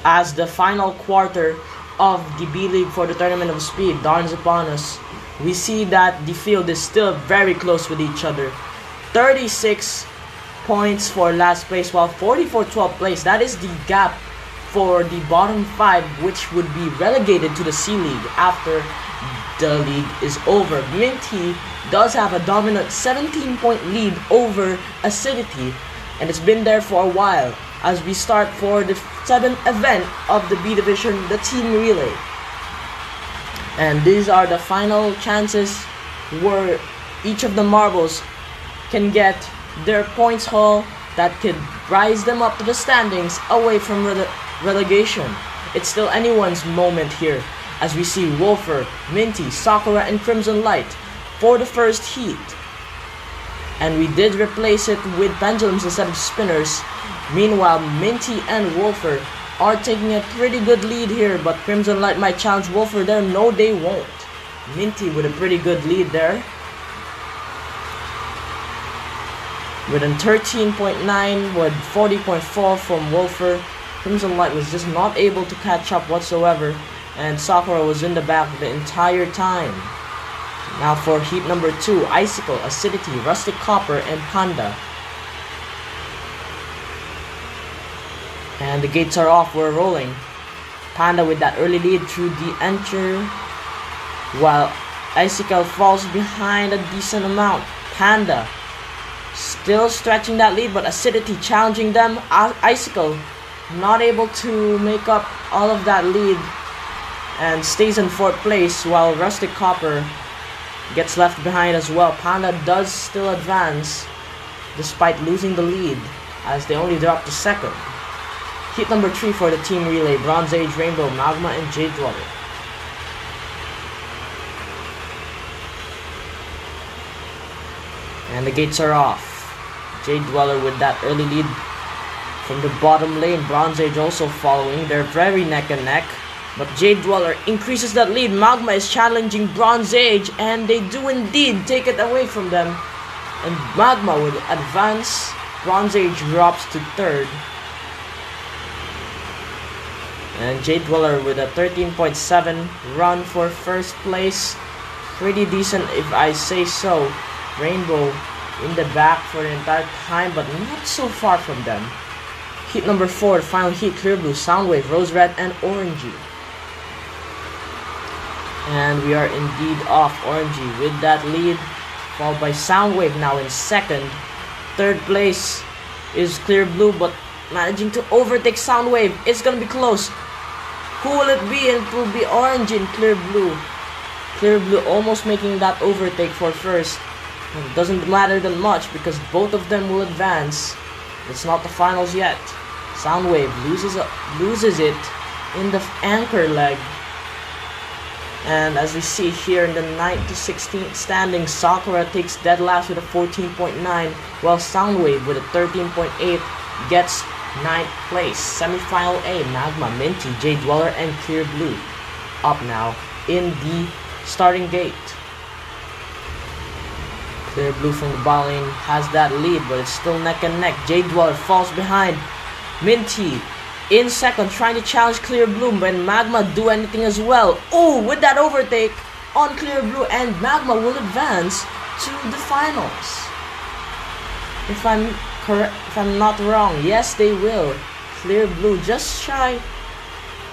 as the final quarter of the B-League for the Tournament of Speed dawns upon us, we see that the field is still very close with each other. 36 points for last place, while 40 for 12th place. That is the gap for the bottom 5, which would be relegated to the C-League after the league is over. Minty does have a dominant 17-point lead over Acidity, and it's been there for a while as we start for the 7th event of the B Division, the Team Relay. And these are the final chances where each of the marbles can get their points haul that could rise them up to the standings away from relegation. It's still anyone's moment here as we see Wolfer, Minty, Sakura, and Crimson Light for the first heat. And we did replace it with pendulums instead of spinners. Meanwhile, Minty and Wolfer are taking a pretty good lead here, but Crimson Light might challenge Wolfer there. No, they won't. Minty with a pretty good lead there, with a 13.9 with 40.4 from Wolfer. Crimson Light was just not able to catch up whatsoever, and Sakura was in the back the entire time. Now for heat number 2, Icicle, Acidity, Rustic Copper, and Panda. And the gates are off, we're rolling. Panda with that early lead through the enter, while Icicle falls behind a decent amount. Panda still stretching that lead, but Acidity challenging them. Icicle not able to make up all of that lead and stays in 4th place, while Rustic Copper gets left behind as well. Panda does still advance despite losing the lead as they only drop to 2nd. Heat number 3 for the Team Relay, Bronze Age, Rainbow, Magma, and Jade Dweller. And the gates are off. Jade Dweller with that early lead from the bottom lane. Bronze Age also following. They're very neck and neck, but Jade Dweller increases that lead. Magma is challenging Bronze Age, and they do indeed take it away from them. And Magma will advance. Bronze Age drops to 3rd. And Jade Dweller with a 13.7 run for 1st place. Pretty decent if I say so. Rainbow in the back for the entire time, but not so far from them. Heat number 4, final heat, Clear Blue, Soundwave, Rose Red, and Orangey. And we are indeed off. Orangey with that lead, followed by Soundwave now in 2nd. 3rd place is Clear Blue, but managing to overtake Soundwave. It's gonna be close. Who will it be? It will be Orangey and Clear Blue. Clear Blue almost making that overtake for 1st. It doesn't matter that much because both of them will advance. It's not the finals yet. Soundwave loses it in the anchor leg. And as we see here in the 9th to 16th standings, Sakura takes dead last with a 14.9, while Soundwave with a 13.8 gets 9th place. Semi-final A, Magma, Minty, Jade Dweller, and Clear Blue up now in the starting gate. Clear Blue from the bottom lane has that lead, but it's still neck and neck. Jade Dweller falls behind. Minty in 2nd, trying to challenge Clear Blue, but Magma do anything as well. Oh, with that overtake on Clear Blue, and Magma will advance to the finals. If I'm correct, if I'm not wrong, yes, they will. Clear Blue just shy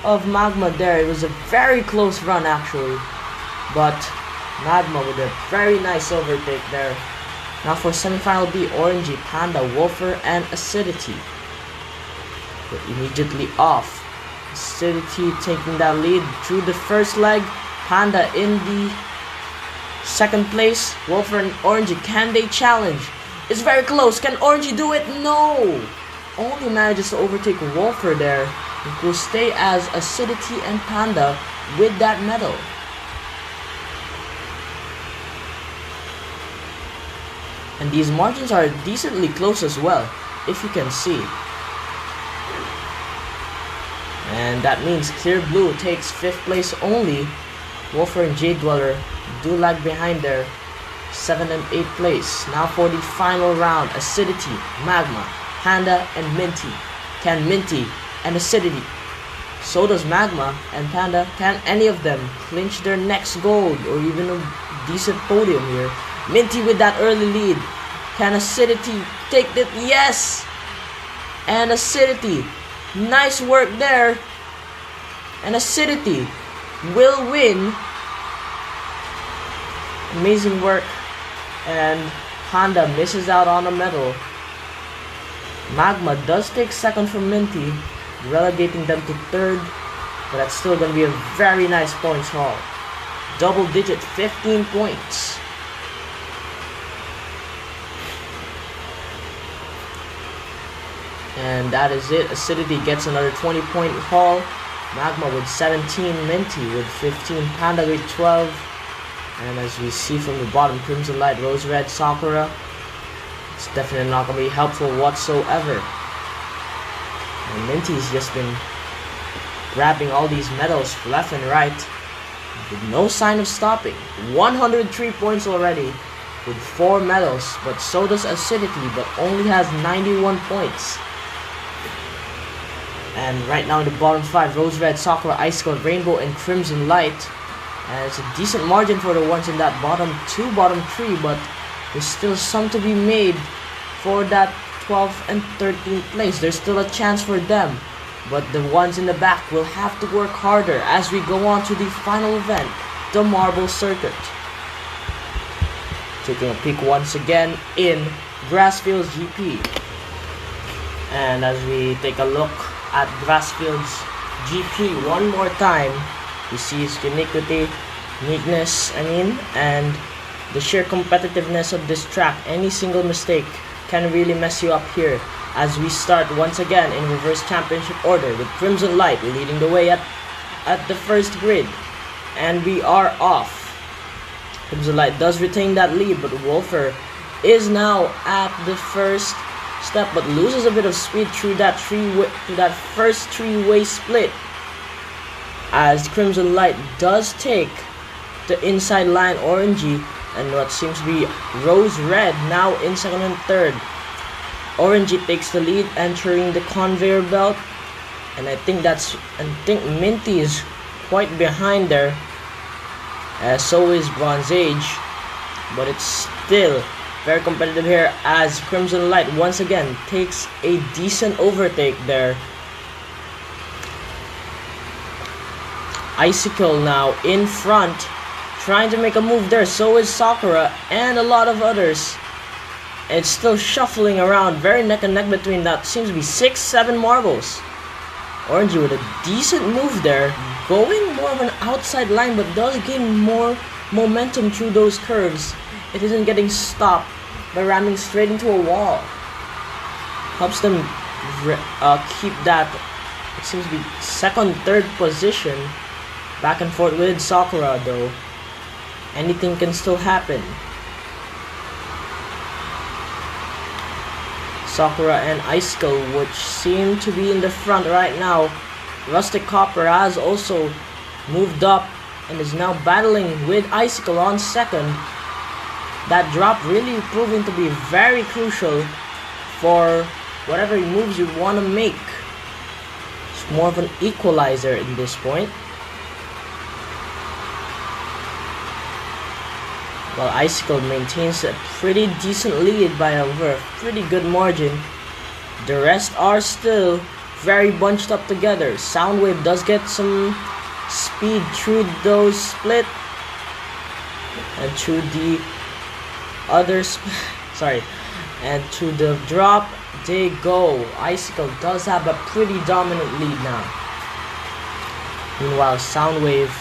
of Magma there. It was a very close run actually, but Magma with a very nice overtake there. Now for semifinal B, Orangey, Panda, Wolfer, and Acidity. But immediately off. Acidity taking that lead through the 1st leg. Panda in the 2nd place. Wolfer and Orangey, can they challenge? It's very close. Can Orangey do it? No! Only manages to overtake Wolfer there. It will stay as Acidity and Panda with that medal. And these margins are decently close as well, if you can see. And that means Clear Blue takes 5th place only. Wolfer and Jade Dweller do lag behind there, 7th and 8th place. Now for the final round, Acidity, Magma, Panda, and Minty. Can Minty and Acidity So does Magma and Panda. Can any of them clinch their next gold or even a decent podium here? Minty with that early lead. Can Acidity take it? Yes! And Acidity. Nice work there. And Acidity will win. Amazing work. And Panda misses out on a medal. Magma does take second from Minty, relegating them to third, but that's still going to be a very nice points haul. Double digit, 15 points. And that is it. Acidity gets another 20-point haul. Magma with 17, Minty with 15, Panda with 12. And as we see from the bottom, Crimson Light, Rose Red, Sakura. It's definitely not going to be helpful whatsoever. And Minty's just been grabbing all these medals left and right with no sign of stopping. 103 points already with 4 medals, but so does Acidity, but only has 91 points. And right now in the bottom 5, Rose Red, Sakura, Icicle, Rainbow, and Crimson Light. And it's a decent margin for the ones in that bottom 2, bottom 3, but there's still some to be made for that 12th and 13th place. There's still a chance for them, but the ones in the back will have to work harder as we go on to the final event, the Marble Circuit. Taking a peek once again in Grassfields GP. And as we take a look at Grassfields GP one more time, we see its uniqueness, and the sheer competitiveness of this track. Any single mistake can really mess you up here as we start once again in reverse championship order with Crimson Light leading the way at the first grid. And we are off. Crimson Light does retain that lead, but Wolfer is now at the first step but loses a bit of speed through that first three-way split as Crimson Light does take the inside line Orangey and what seems to be Rose Red now in second and third. Orangey takes the lead entering the conveyor belt, and I think Minty is quite behind there, so is Bronze Age, but it's still very competitive here as Crimson Light once again takes a decent overtake there. Icicle now in front, trying to make a move there, so is Sakura and a lot of others. It's still shuffling around, very neck and neck between that seems to be 6-7 marbles. Orangey with a decent move there, going more of an outside line but does gain more momentum through those curves. It isn't getting stopped by ramming straight into a wall. Helps them keep that, it seems to be second, third position. Back and forth with Sakura though. Anything can still happen. Sakura and Icicle, which seem to be in the front right now. Rustic Copper has also moved up and is now battling with Icicle on second. That drop really proving to be very crucial for whatever moves you want to make. It's more of an equalizer in this point. While Icicle maintains a pretty decent lead by a pretty good margin. The rest are still very bunched up together. Soundwave does get some speed through those split and through the others, and through the drop they go. Icicle does have a pretty dominant lead now. Meanwhile, Soundwave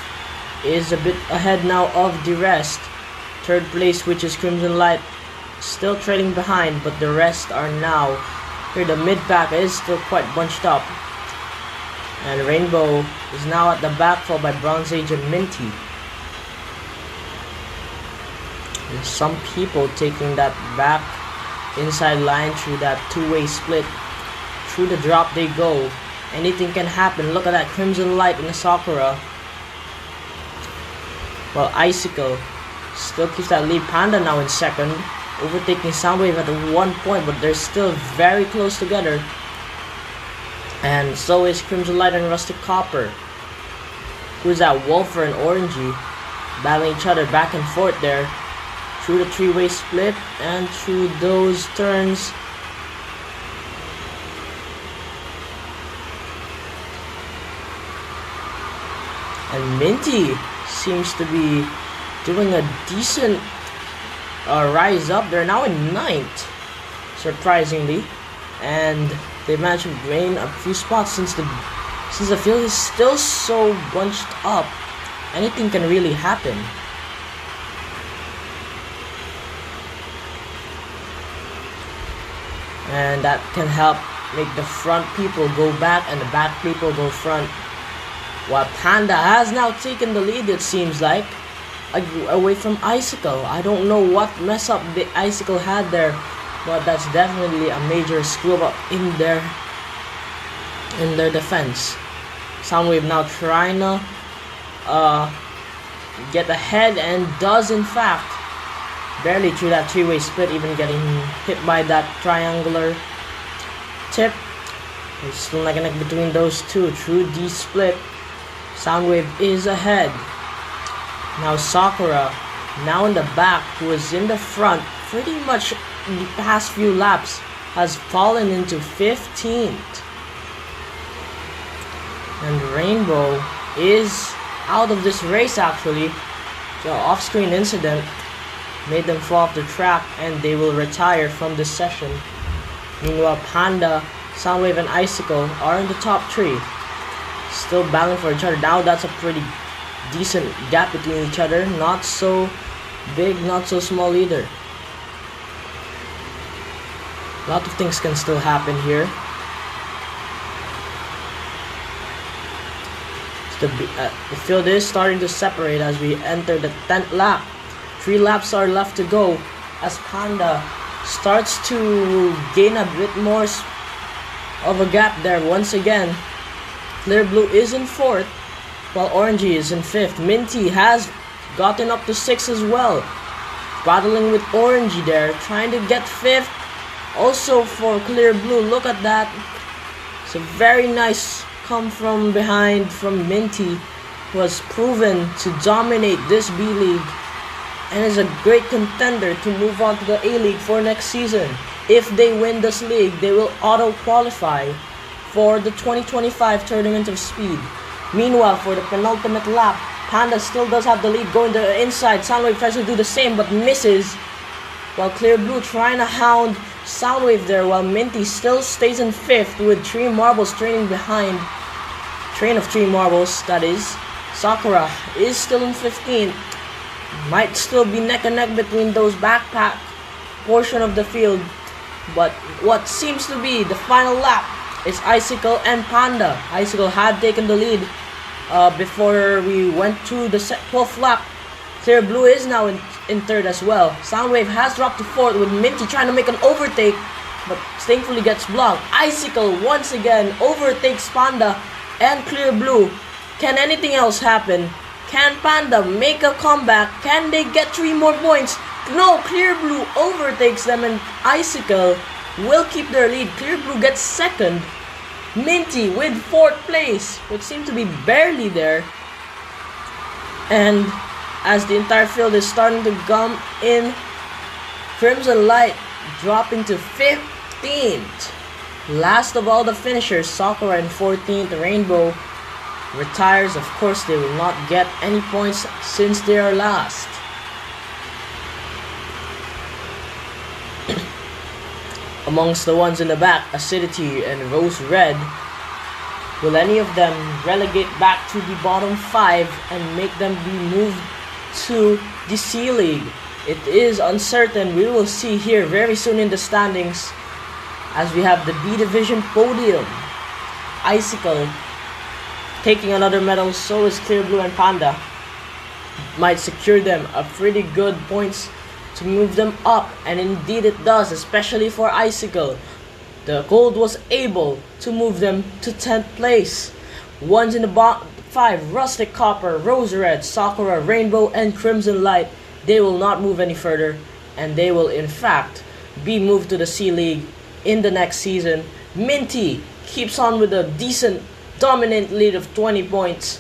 is a bit ahead now of the rest. Third place, which is Crimson Light, still trailing behind, but the rest are now here. The mid pack is still quite bunched up, and Rainbow is now at the back, followed by Bronze Age and Minty. And some people taking that back inside line through that two-way split. Through the drop they go. Anything can happen. Look at that Crimson Light in the Sakura. While Icicle still keeps that lead. Panda now in second, overtaking Soundwave at 1 point, but they're still very close together. And so is Crimson Light and Rustic Copper. Who's that? Wolfer and Orangey battling each other back and forth there through the three-way split and through those turns. And Minty seems to be doing a decent rise up. They're now in 9th, surprisingly, and they managed to gain a few spots since the field is still so bunched up. Anything can really happen. And that can help make the front people go back and the back people go front. While Panda has now taken the lead, it seems like, away from Icicle. I don't know what mess up the Icicle had there, but that's definitely a major screw up in their defense. Soundwave now trying to get ahead, and does in fact, barely through that three-way split, even getting hit by that triangular tip. It's still neck and neck between those two through the split. Soundwave is ahead. Now Sakura, now in the back, who was in the front pretty much in the past few laps, has fallen into 15th. And Rainbow is out of this race actually. The off-screen incident made them fall off the track and they will retire from this session. Meanwhile, Panda, Soundwave, and Icicle are in the top 3. Still battling for each other. Now that's a pretty decent gap between each other. Not so big, not so small either. A lot of things can still happen here. The field is starting to separate as we enter the 10th lap. 3 laps are left to go as Panda starts to gain a bit more of a gap there once again. Clear Blue is in 4th, while Orangey is in 5th. Minty has gotten up to 6th as well. Battling with Orangey there, trying to get 5th. Also for Clear Blue, look at that. It's a very nice come from behind from Minty, who has proven to dominate this B-League and is a great contender to move on to the A-League for next season. If they win this league, they will auto-qualify for the 2025 Tournament of Speed. Meanwhile, for the penultimate lap, Panda still does have the lead going to the inside. Soundwave tries to do the same but misses, while Clear Blue trying to hound Soundwave there, while Minty still stays in 5th with 3 marbles trailing behind. Train of 3 marbles, that is. Sakura is still in 15th. Might still be neck and neck between those backpack portion of the field. But what seems to be the final lap is Icicle and Panda. Icicle had taken the lead before we went to the 12th lap. Clear Blue is now in 3rd as well. Soundwave has dropped to 4th with Minty trying to make an overtake, but thankfully gets blocked. Icicle once again overtakes Panda and Clear Blue. Can anything else happen? Can Panda make a comeback? Can they get 3 more points? No, Clear Blue overtakes them and Icicle will keep their lead. Clear Blue gets 2nd. Minty with 4th place, which seemed to be barely there. And as the entire field is starting to come in, Crimson Light dropping to 15th. Last of all the finishers, Sakura in 14th. Rainbow retires. Of course, they will not get any points since they are last. Amongst the ones in the back, Acidity and Rose Red, will any of them relegate back to the bottom 5 and make them be moved to the C-League? It is uncertain. We will see here very soon in the standings as we have the B Division podium. Icicle taking another medal, so is Clear Blue and Panda. Might secure them a pretty good points to move them up, and indeed it does, especially for Icicle. The gold was able to move them to 10th place. Ones in the bottom 5, Rustic Copper, Rose Red, Sakura, Rainbow, and Crimson Light. They will not move any further, and they will in fact be moved to the C-League in the next season. Minty keeps on with a decent, dominant lead of 20 points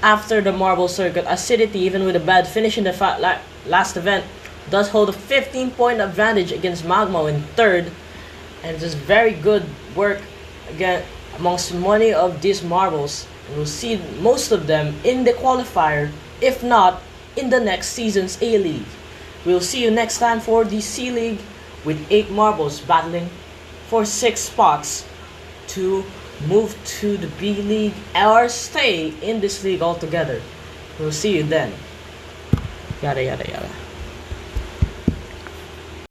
after the marble circuit. Acidity, even with a bad finish in the last event, does hold a 15-point advantage against Magma in third, and just very good work again amongst many of these marbles. And we'll see most of them in the qualifier, if not in the next season's A-League. We'll see you next time for the C-League with 8 marbles battling for 6 spots to move to the B-League or stay in this league altogether. We'll see you then. Yada yada yada.